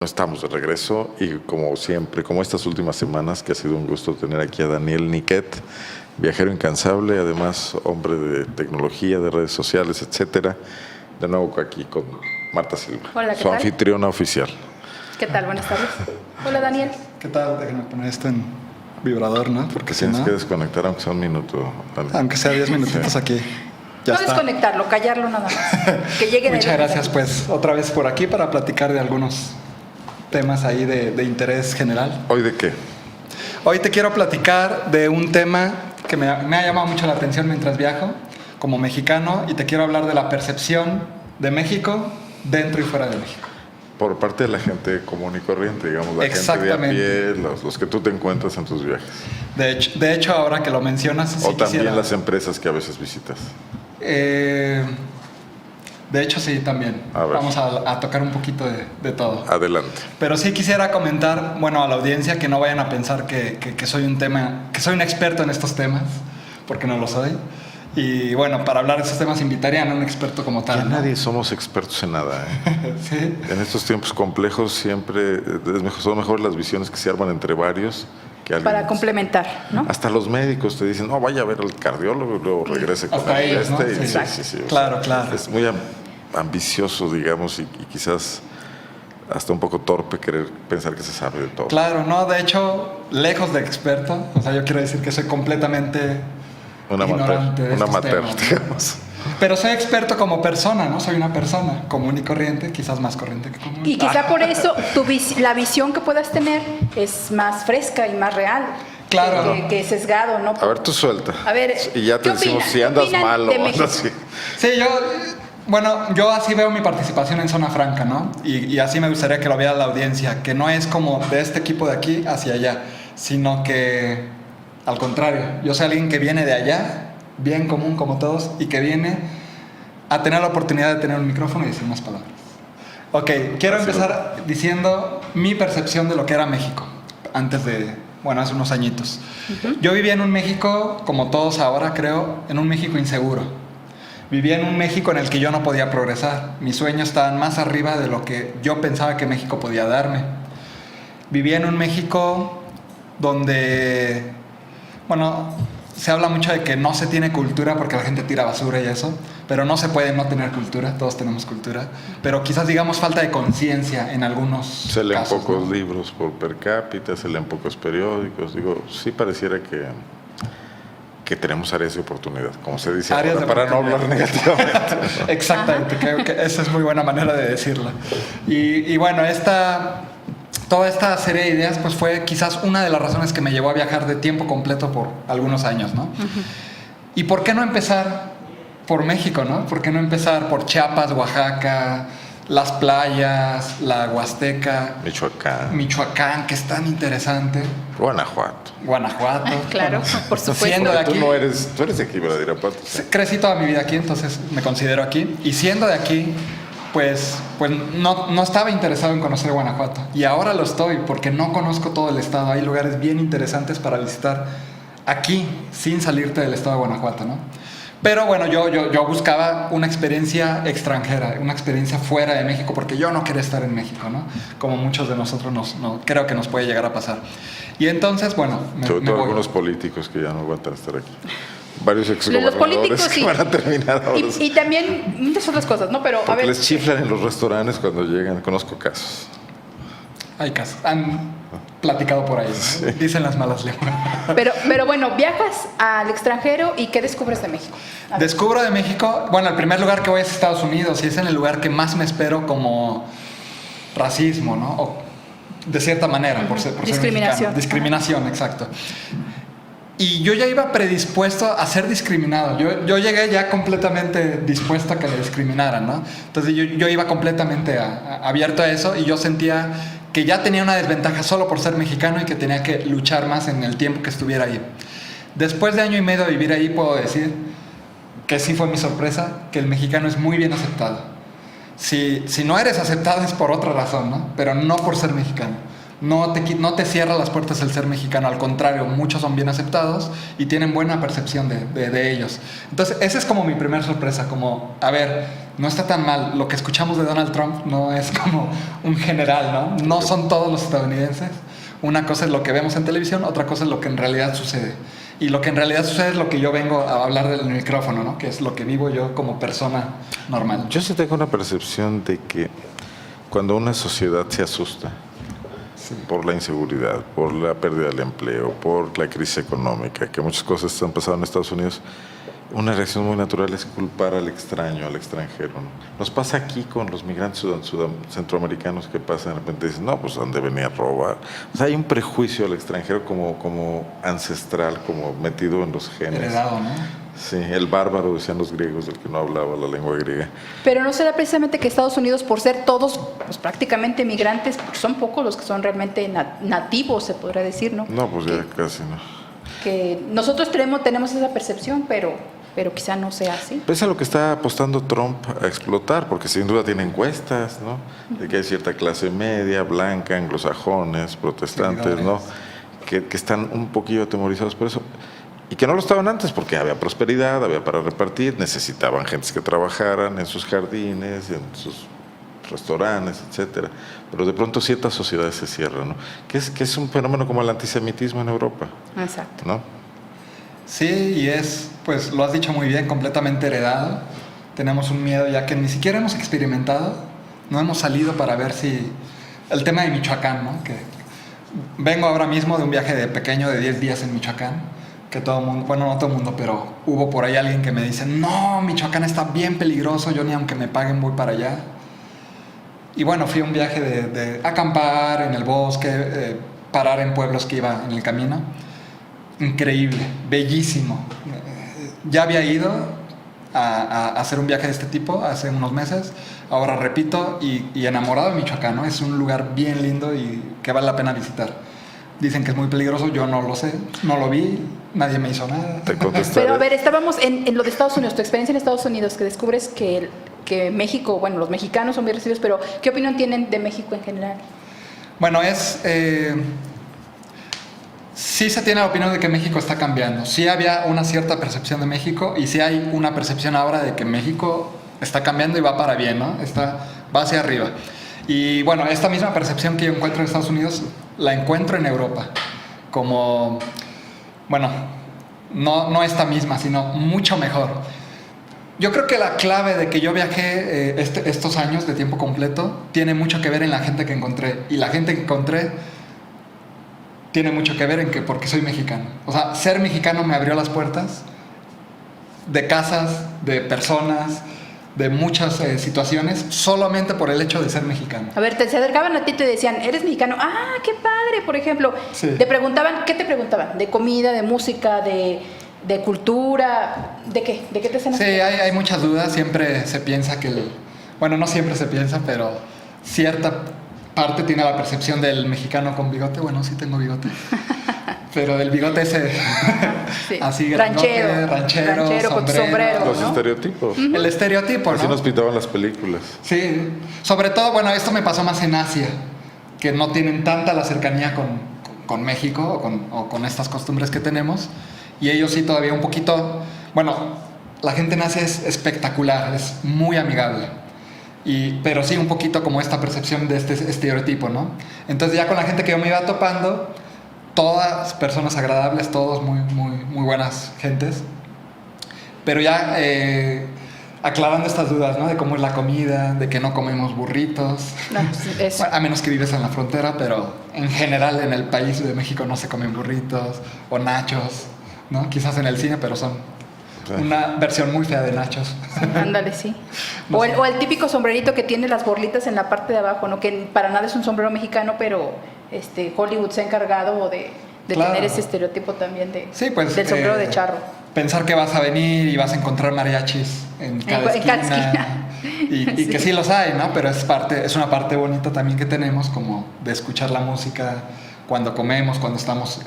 Estamos de regreso y como siempre, como estas últimas semanas, que ha sido un gusto tener aquí a Daniel Niket, viajero incansable, además hombre de tecnología, de redes sociales, etcétera. De nuevo aquí con Marta Silva, Hola, su anfitriona oficial. ¿Qué tal? Buenas tardes. Hola, Daniel. ¿Qué tal? Déjame poner esto en vibrador, ¿no? Porque si Tienes no, que desconectar aunque sea un minuto, Daniel. aunque sea 10 minutitos aquí. Ya No está. desconectarlo, callarlo nada más. Que llegue de Muchas gracias, pues, otra vez por aquí para platicar de algunos temas ahí de interés general. ¿Hoy de qué? Hoy te quiero platicar de un tema que me ha llamado mucho la atención mientras viajo como mexicano, y te quiero hablar de la percepción de México dentro y fuera de México. Por parte de la gente común y corriente, digamos, la gente de a pie, los que tú te encuentras en tus viajes. De hecho, ahora que lo mencionas, sí O también quisiera... las empresas que a veces visitas. De hecho, sí, también. Vamos a tocar un poquito de todo. Adelante. Pero sí quisiera comentar, bueno, a la audiencia, que no vayan a pensar que soy un experto en estos temas, porque no lo soy. Y bueno, para hablar de esos temas invitarían a un experto como tal, Ya ¿no? nadie somos expertos en nada, ¿eh? Sí. En estos tiempos complejos siempre son mejor las visiones que se arman entre varios que alguien para más. complementar, ¿no? Hasta los médicos te dicen, no, vaya a ver al cardiólogo y luego regrese con Hasta ellos, ¿no? y Sí. sí. Claro, claro. Es muy ambicioso, digamos, y quizás hasta un poco torpe querer pensar que se sabe de todo. Claro, no, de hecho, lejos de experto, o sea, yo quiero decir que soy completamente ignorante de Un estos amateur, temas, ¿no? digamos. Pero soy experto como persona, ¿no? Soy una persona común y corriente, quizás más corriente que común. Y quizá por eso la visión que puedas tener es más fresca y más real. Claro. Que sesgado, ¿no? A ver, tú suelta. A ver, y ya te ¿qué decimos opinan? si ¿Qué andas opinan mal de o México? así. Sí, yo así veo mi participación en Zona Franca, ¿no? Y así me gustaría que lo viera la audiencia, que no es como de este equipo de aquí hacia allá, sino que al contrario, yo soy alguien que viene de allá, bien común como todos, y que viene a tener la oportunidad de tener un micrófono y decir unas palabras. Ok, quiero empezar diciendo mi percepción de lo que era México, hace unos añitos. Yo vivía en un México, como todos ahora creo, en un México inseguro. Vivía en un México en el que yo no podía progresar. Mis sueños estaban más arriba de lo que yo pensaba que México podía darme. Vivía en un México donde, se habla mucho de que no se tiene cultura porque la gente tira basura y eso, pero no se puede no tener cultura, todos tenemos cultura, pero quizás digamos falta de conciencia en algunos Se leen casos, pocos ¿no? libros por per cápita, se leen pocos periódicos. Digo, sí pareciera que tenemos áreas de oportunidad, como se dice Áreas ahora, de para no hablar negativamente. Exactamente, creo que esa es muy buena manera de decirlo. Y bueno, toda esta serie de ideas pues fue quizás una de las razones que me llevó a viajar de tiempo completo por algunos años, ¿no? ¿Y por qué no empezar por México, no? ¿Por qué no empezar por Chiapas, Oaxaca, las playas, la Huasteca, Michoacán, que es tan interesante? Guanajuato. Claro, por supuesto. Siendo de aquí, Tú eres de aquí, ¿verdad? Irapuato. crecí toda mi vida aquí, entonces me considero aquí. Y siendo de aquí, pues no estaba interesado en conocer Guanajuato. Y ahora lo estoy, porque no conozco todo el estado. Hay lugares bien interesantes para visitar aquí, sin salirte del estado de Guanajuato, ¿no? Pero bueno, yo buscaba una experiencia extranjera, una experiencia fuera de México, porque yo no quería estar en México, ¿no? Como muchos de nosotros creo que nos puede llegar a pasar. Y entonces, bueno, Sobre todo voy. algunos políticos que ya no aguantan estar aquí. Varios Los exgobernadores políticos que sí. van a terminar ahora. Y también muchas otras cosas, ¿no? Pero a Porque ver, les chiflan en los restaurantes cuando llegan. Conozco casos. Hay casos. Han platicado por ahí, ¿no? Sí. Dicen las malas lenguas. pero bueno, viajas al extranjero y ¿qué descubres de México? A ver. Descubro de México, bueno, el primer lugar que voy es Estados Unidos, y es en el lugar que más me espero como racismo, ¿no? O de cierta manera, por ser Discriminación. mexicano. Discriminación, exacto. Y yo ya iba predispuesto a ser discriminado. Yo llegué ya completamente dispuesto a que me discriminaran, ¿no? Entonces yo iba completamente abierto a eso, y yo sentía que ya tenía una desventaja solo por ser mexicano y que tenía que luchar más en el tiempo que estuviera ahí. Después de año y medio de vivir ahí, puedo decir que sí fue mi sorpresa, que el mexicano es muy bien aceptado. Si no eres aceptado es por otra razón, ¿no? Pero no por ser mexicano. no te cierra las puertas el ser mexicano, al contrario, muchos son bien aceptados y tienen buena percepción de ellos. Entonces, esa es como mi primera sorpresa, como, a ver, no está tan mal, lo que escuchamos de Donald Trump no es como un general, ¿no? No son todos los estadounidenses. Una cosa es lo que vemos en televisión, otra cosa es lo que en realidad sucede. Y lo que en realidad sucede es lo que yo vengo a hablar del micrófono, ¿no? Que es lo que vivo yo como persona normal. Yo sí tengo una percepción de que cuando una sociedad se asusta por la inseguridad, por la pérdida del empleo, por la crisis económica, que muchas cosas están pasando en Estados Unidos, una reacción muy natural es culpar al extraño, al extranjero, ¿no? Nos pasa aquí con los migrantes centroamericanos que pasan de repente y dicen, no, pues ¿dónde venía a robar? O sea, hay un prejuicio al extranjero como ancestral, como metido en los genes. Heredado, ¿no? Sí, el bárbaro, decían los griegos, del que no hablaba la lengua griega. Pero no será precisamente que Estados Unidos, por ser todos pues, prácticamente migrantes, porque son pocos los que son realmente nativos, se podría decir, ¿no? No, pues ya casi no. Que nosotros tenemos esa percepción, pero quizá no sea así. Pese a lo que está apostando Trump a explotar, porque sin duda tiene encuestas, ¿no? De que hay cierta clase media, blanca, anglosajones, protestantes, ¿no? Que están un poquillo atemorizados por eso. Y que no lo estaban antes, porque había prosperidad, había para repartir, necesitaban gentes que trabajaran en sus jardines, en sus restaurantes, etcétera. Pero de pronto ciertas sociedades se cierran, ¿no? Que es un fenómeno como el antisemitismo en Europa. Exacto. ¿No? Sí, y es, pues lo has dicho muy bien, completamente heredado. Tenemos un miedo ya que ni siquiera hemos experimentado, no hemos salido para ver si... El tema de Michoacán, ¿no? Que vengo ahora mismo de un viaje de pequeño de 10 días en Michoacán, que todo el mundo, bueno, no todo el mundo, pero hubo por ahí alguien que me dice, no, Michoacán está bien peligroso, yo ni aunque me paguen voy para allá. Y bueno, fui a un viaje de acampar en el bosque, parar en pueblos que iba en el camino. Increíble, bellísimo. Ya había ido a hacer un viaje de este tipo hace unos meses, ahora repito, y enamorado de Michoacán, ¿no? Es un lugar bien lindo y que vale la pena visitar. Dicen que es muy peligroso, yo no lo sé, no lo vi, nadie me hizo nada. Te contestaré. Pero a ver, estábamos en lo de Estados Unidos, tu experiencia en Estados Unidos, que descubres que México, bueno, los mexicanos son bien recibidos, pero ¿qué opinión tienen de México en general? Bueno, sí se tiene la opinión de que México está cambiando. Sí había una cierta percepción de México y sí hay una percepción ahora de que México está cambiando y va para bien, ¿no? Va hacia arriba. Y bueno, esta misma percepción que yo encuentro en Estados Unidos la encuentro en Europa. Como, bueno, no esta misma, sino mucho mejor. Yo creo que la clave de que yo viajé estos años de tiempo completo tiene mucho que ver en la gente que encontré. Y la gente que encontré tiene mucho que ver en que porque soy mexicano. O sea, ser mexicano me abrió las puertas de casas, de personas, de muchas situaciones, solamente por el hecho de ser mexicano. A ver, te se acercaban a ti y te decían, ¿eres mexicano? ¡Ah, qué padre! Por ejemplo, Sí. te preguntaban, ¿qué te preguntaban? ¿De comida, de música, de cultura? ¿De qué? ¿De qué te hacen? Sí, hay muchas dudas. Siempre se piensa que bueno, no siempre se piensa, pero cierta parte tiene la percepción del mexicano con bigote. Bueno, sí tengo bigote. Pero del bigote ese Sí. así grandote, ranchero con tu sombrero, Los ¿no? estereotipos. El estereotipo, ¿no? Así nos pintaban las películas. Sí, sobre todo, bueno, esto me pasó más en Asia, que no tienen tanta la cercanía con México o con estas costumbres que tenemos, y ellos sí todavía un poquito, bueno, la gente en Asia es espectacular, es muy amigable, pero sí un poquito como esta percepción de este estereotipo, ¿no? Entonces ya con la gente que yo me iba topando, todas personas agradables, todos muy, muy, muy buenas gentes, pero ya aclarando estas dudas, ¿no? De cómo es la comida, de que no comemos burritos. No, eso. Bueno, a menos que vives en la frontera, pero en general en el país de México no se comen burritos o nachos, ¿no? Quizás en el cine, pero son una versión muy fea de nachos. Ándale, sí. No sé. O el típico sombrerito que tiene las borlitas en la parte de abajo, ¿no? Que para nada es un sombrero mexicano, pero Hollywood se ha encargado de Claro. tener ese estereotipo también Sí, pues, del sombrero de charro. Pensar que vas a venir y vas a encontrar mariachis en cada esquina. Y Sí. que sí los hay, ¿no? Pero es una parte bonita también que tenemos, como de escuchar la música cuando comemos, cuando estamos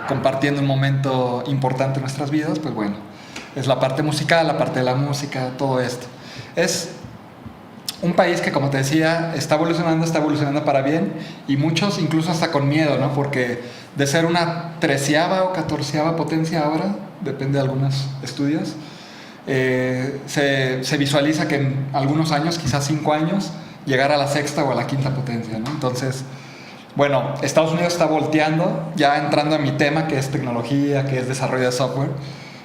compartiendo un momento importante en nuestras vidas. Pues bueno, es la parte musical, la parte de la música, todo esto. un país que, como te decía, está evolucionando para bien, y muchos incluso hasta con miedo, ¿no? Porque de ser una 13ª o 14ª potencia ahora, depende de algunos estudios, se visualiza que en algunos años, quizás 5 años, llegar a la 6ª o a la 5ª potencia, ¿no? Entonces, bueno, Estados Unidos está volteando, ya entrando en mi tema, que es tecnología, que es desarrollo de software,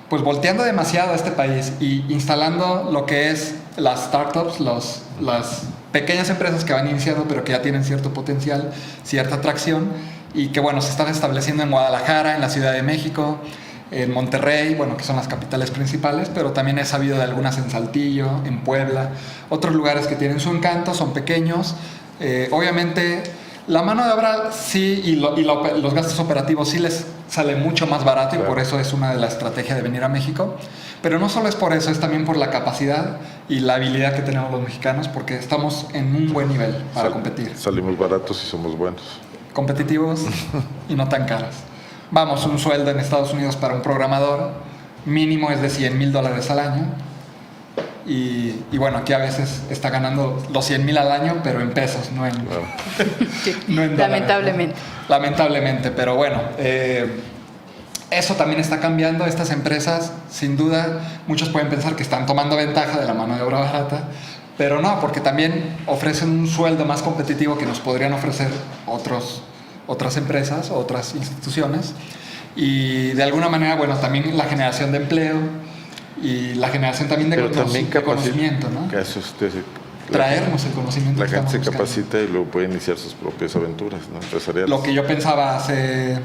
pues volteando demasiado a este país y instalando lo que es las startups, las pequeñas empresas que van iniciando pero que ya tienen cierto potencial, cierta atracción, y que, bueno, se están estableciendo en Guadalajara, en la Ciudad de México, en Monterrey, bueno, que son las capitales principales, pero también he sabido de algunas en Saltillo, en Puebla, otros lugares que tienen su encanto, son pequeños. Obviamente la mano de obra sí, y los gastos operativos sí les sale mucho más barato, y por eso es una de las estrategias de venir a México. Pero no solo es por eso, es también por la capacidad y la habilidad que tenemos los mexicanos, porque estamos en un buen nivel para competir. Salimos baratos y somos buenos. Competitivos y no tan caros. Vamos, un sueldo en Estados Unidos para un programador mínimo es de $100,000 al año. Y bueno, aquí a veces está ganando los 100,000 al año, pero en pesos, no en, Sí, no en dólares, lamentablemente. ¿no? Lamentablemente, pero bueno, eso también está cambiando. Estas empresas, sin duda, muchos pueden pensar que están tomando ventaja de la mano de obra barata, pero no, porque también ofrecen un sueldo más competitivo que nos podrían ofrecer otras empresas o otras instituciones. Y de alguna manera, bueno, también la generación de empleo y la generación también de conocimiento, ¿no? Que eso Traernos el conocimiento. La que gente se estamos buscando. capacita y luego puede iniciar sus propias aventuras, ¿no? Empresariales. Lo que yo pensaba hace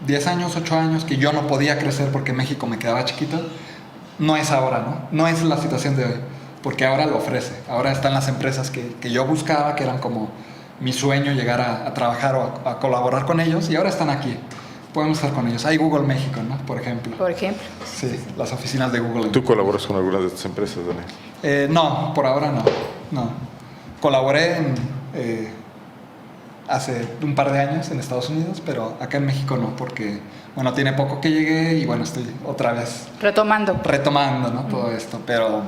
10 años, 8 años, que yo no podía crecer porque México me quedaba chiquito, no es ahora, ¿no? No es la situación de hoy, porque ahora lo ofrece. Ahora están las empresas que yo buscaba, que eran como mi sueño, llegar a trabajar o a colaborar con ellos, y ahora están aquí. Podemos estar con ellos. Hay Google México, ¿no? Por ejemplo. Por ejemplo. Sí, las oficinas de Google. ¿Tú colaboras con alguna de estas empresas, Daniel? No, por ahora no. Colaboré hace un par de años en Estados Unidos, pero acá en México no, porque, bueno, tiene poco que llegué y, bueno, estoy otra vez Retomando, ¿no? Todo esto, pero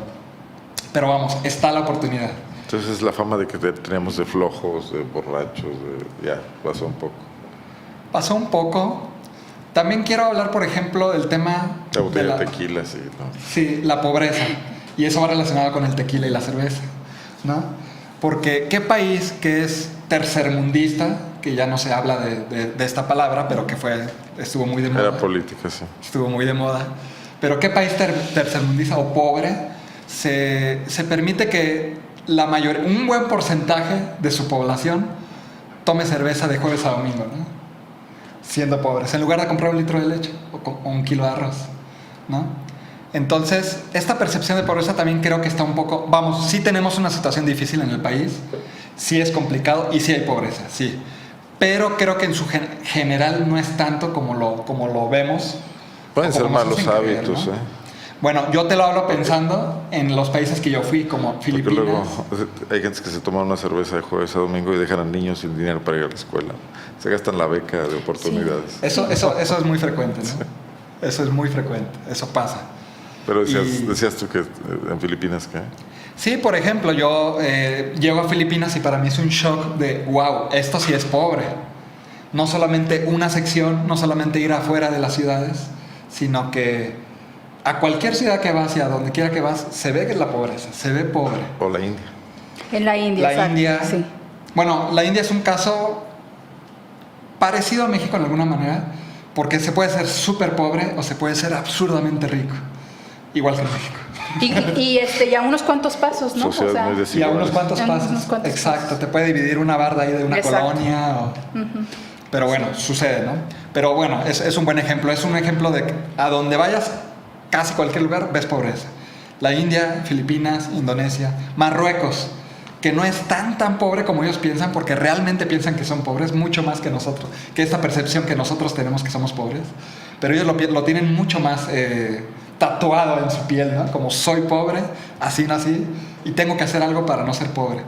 vamos, está la oportunidad. Entonces es la fama de que teníamos de flojos, de borrachos, ya pasó un poco. Pasó un poco. También quiero hablar, por ejemplo, del tema La botella de tequila, sí, ¿no? Sí, la pobreza. Y eso va relacionado con el tequila y la cerveza, ¿no? Porque ¿qué país que es tercermundista, que ya no se habla de esta palabra, pero que estuvo muy de moda? Era política, sí. Estuvo muy de moda. Pero ¿qué país tercermundista o pobre se permite que un buen porcentaje de su población tome cerveza de jueves a domingo, ¿no? Siendo pobres, en lugar de comprar un litro de leche o un kilo de arroz, ¿no? Entonces, esta percepción de pobreza también creo que está un poco... Vamos, sí tenemos una situación difícil en el país, sí es complicado y sí hay pobreza, sí. Pero creo que en su general no es tanto como lo vemos. Pueden ser malos hábitos, creer, ¿no? Bueno, yo te lo hablo pensando en los países que yo fui, como Filipinas. Porque luego hay gente que se toma una cerveza de jueves a domingo y dejan a niños sin dinero para ir a la escuela. Se gastan la beca de oportunidades. Sí. Eso es muy frecuente, ¿no? Sí. Eso es muy frecuente, eso pasa. Pero decías tú que en Filipinas, ¿qué? Sí, por ejemplo, yo llego a Filipinas y para mí es un shock de, wow, esto sí es pobre. No solamente una sección, no solamente ir afuera de las ciudades, sino que a cualquier ciudad que vas y a donde quiera que vas, se ve que es la pobreza, se ve pobre. O la India. En la India, La India, sí. Bueno, la India es un caso parecido a México de alguna manera, porque se puede ser súper pobre o se puede ser absurdamente rico, igual que en México. Y a unos cuantos pasos, ¿no? Sociedades muy Y a desiguales. unos cuantos pasos. unos cuantos Exacto, pasos. te puede dividir una barda ahí de una Exacto. colonia. Pero bueno, sucede, ¿no? Pero bueno, es un buen ejemplo. Es un ejemplo de que a donde vayas, casi cualquier lugar, ves pobreza. La India, Filipinas, Indonesia, Marruecos, que no es tan pobre como ellos piensan, porque realmente piensan que son pobres, mucho más que nosotros, que esta percepción que nosotros tenemos que somos pobres. Pero ellos lo tienen mucho más tatuado en su piel, ¿no? Como soy pobre, así nací, y tengo que hacer algo para no ser pobre.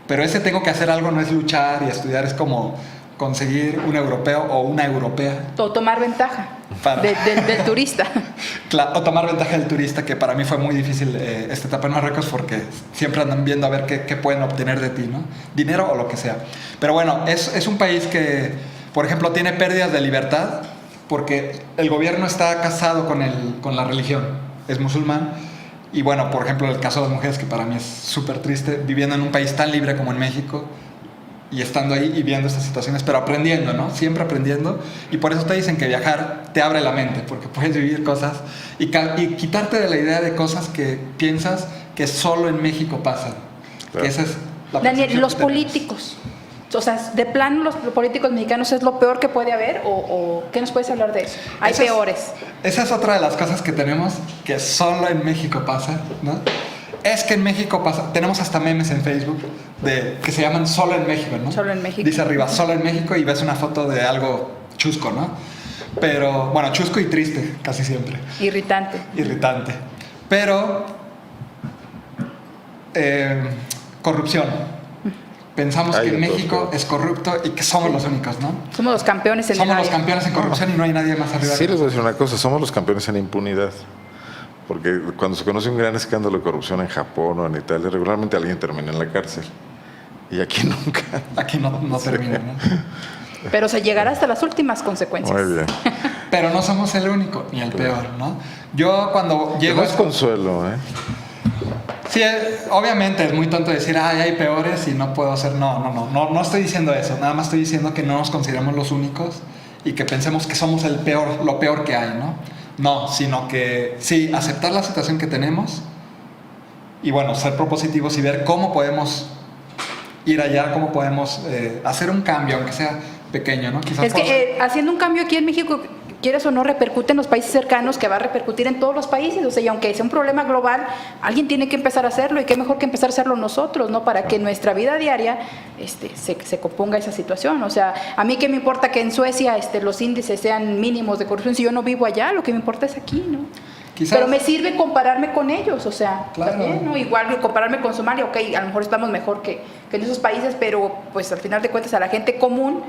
Pero ese tengo que hacer algo no es luchar y estudiar, es como conseguir un europeo o una europea. O tomar ventaja Para- del turista. O tomar ventaja del turista, que para mí fue muy difícil esta etapa en Marruecos porque siempre andan viendo a ver qué pueden obtener de ti, ¿no? Dinero o lo que sea. Pero bueno, es un país que, por ejemplo, tiene pérdidas de libertad porque el gobierno está casado con la religión, es musulmán. Y bueno, por ejemplo, el caso de las mujeres, que para mí es súper triste, viviendo en un país tan libre como en México y estando ahí y viendo estas situaciones, pero aprendiendo, ¿no? Siempre aprendiendo. Y por eso te dicen que viajar te abre la mente, porque puedes vivir cosas y quitarte de la idea de cosas que piensas que solo en México pasan. Claro. Que esa es la Daniel, percepción los que tenemos. políticos. O sea, ¿de plano los políticos mexicanos es lo peor que puede haber? ¿O qué nos puedes hablar de eso? Hay Esa es- peores. Esa es otra de las cosas que tenemos que solo en México pasa, ¿no? Es que en México pasa, tenemos hasta memes en Facebook que se llaman Solo en México, ¿no? Solo en México. Dice arriba, Solo en México, y ves una foto de algo chusco, ¿no? Pero, bueno, chusco y triste, casi siempre. Irritante. Irritante. Pero, corrupción. Pensamos Hay que de México todo. es corrupto y que somos los únicos, ¿no? Somos los campeones en Somos el los área. campeones en corrupción y no hay nadie más arriba. Sí, les voy a decir una cosa, somos los campeones en impunidad. Porque cuando se conoce un gran escándalo de corrupción en Japón o en Italia, regularmente alguien termina en la cárcel. Y aquí nunca. Aquí no termina, ¿no? Pero se llegará hasta las últimas consecuencias. Muy bien. Pero no somos el único ni el peor, ¿no? Yo cuando Que llego... no es consuelo, ¿eh? Sí, obviamente es muy tonto decir, ay, hay peores y no puedo hacer... No estoy diciendo eso. Nada más estoy diciendo que no nos consideramos los únicos y que pensemos que somos lo peor que hay, ¿no? No, sino que sí, aceptar la situación que tenemos y bueno, ser propositivos y ver cómo podemos ir allá, cómo podemos hacer un cambio, aunque sea pequeño, ¿no? Quizás Es que haciendo un cambio aquí en México, quieres o no, repercute en los países cercanos, que va a repercutir en todos los países. O sea, y aunque sea un problema global, alguien tiene que empezar a hacerlo, y qué mejor que empezar a hacerlo nosotros, ¿no? Para que en nuestra vida diaria se componga esa situación. O sea, a mí qué me importa que en Suecia los índices sean mínimos de corrupción si yo no vivo allá, lo que me importa es aquí, ¿no? Quizás- Pero me sirve compararme con ellos, o sea, Claro. también, ¿no? Igual compararme con Somalia, ok, a lo mejor estamos mejor que en esos países, pero pues al final de cuentas a la gente común,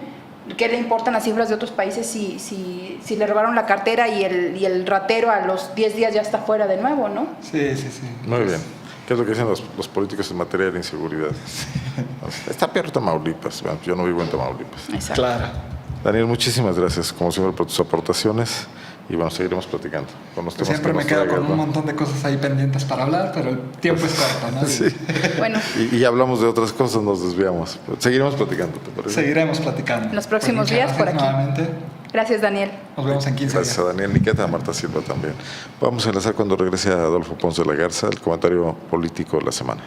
¿qué le importan las cifras de otros países si le robaron la cartera y el ratero a los 10 días ya está fuera de nuevo, ¿no? Sí. Muy bien. ¿Qué es lo que dicen los políticos en materia de inseguridad? Está peor Tamaulipas. Bueno, yo no vivo en Tamaulipas. Exacto. Claro. Daniel, muchísimas gracias, como siempre, por tus aportaciones. Y bueno, seguiremos platicando con los temas Siempre que me nos quedo traigas, con un ¿no? montón de cosas ahí pendientes para hablar, pero el tiempo es corto, ¿no? Sí. Bueno, Y ya hablamos de otras cosas, nos desviamos. Seguiremos platicando, ¿te parece? Seguiremos platicando. En los próximos Pues días muchas por gracias aquí. nuevamente. gracias, Daniel. Nos vemos en 15 Gracias días. a Daniel Niqueta, a Marta Silva también. Vamos a enlazar cuando regrese a Adolfo Ponce de la Garza, el comentario político de la semana.